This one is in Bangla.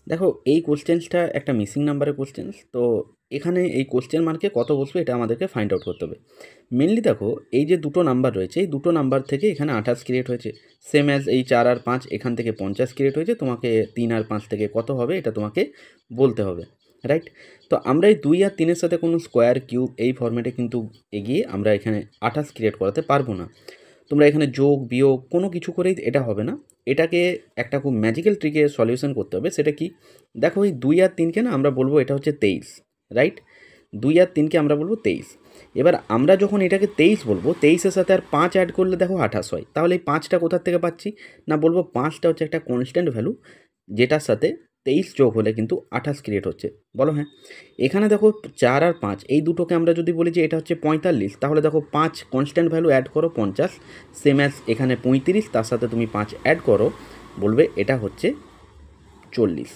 দেখো এই কোশ্চেন্সটা একটা মিসিং নাম্বারের কোশ্চেন্স, তো এখানে এই কোশ্চেন মার্কে কত বসবে এটা আমাদেরকে ফাইন্ড আউট করতে হবে। মেনলি দেখো এই যে দুটো নাম্বার রয়েছে, এই দুটো নাম্বার থেকে এখানে 28 ক্রিয়েট হয়েছে, সেম অ্যাজ এই 4 আর 5 এখান থেকে 50 ক্রিয়েট হয়েছে, তোমাকে 3 আর 5 থেকে কত হবে এটা তোমাকে বলতে হবে, রাইট? তো আমরা এই 2 আর 3-এর সাথে কোনো স্কোয়ার কিউব এই ফর্ম্যাটে কিন্তু এগিয়ে আমরা এখানে 28 ক্রিয়েট করাতে পারবো না। তোমরা এখানে যোগ বিয়োগ কোনো কিছু করেই এটা হবে না। এটাকে একটা খুব ম্যাজিক্যাল ট্রিকে সলিউশন করতে হবে। সেটা কি? দেখো এই 2 আর 3কে না আমরা বলবো এটা হচ্ছে 23, রাইট? 2 আর 3কে আমরা বলবো 23। এবার আমরা যখন এটাকে 23 বলবো, 23-এর সাথে আর 5 অ্যাড করলে দেখো 28 হয়। তাহলে এই 5টা কোথার থেকে পাচ্ছি? না, বলবো 5টা হচ্ছে একটা কনস্ট্যান্ট ভ্যালু, যেটার সাথে 23 যোগ হলে কিন্তু 28 ক্রিয়েট হচ্ছে। বলো হ্যাঁ। এখানে দেখো 4 আর 5 এই দুটোকে আমরা যদি বলি যে এটা হচ্ছে 45, তাহলে দেখো 5 কনস্ট্যান্ট ভ্যালু অ্যাড করো 50, সেম অ্যাজ এখানে 35, তার সাথে তুমি 5 অ্যাড করো, বলবে এটা হচ্ছে 40।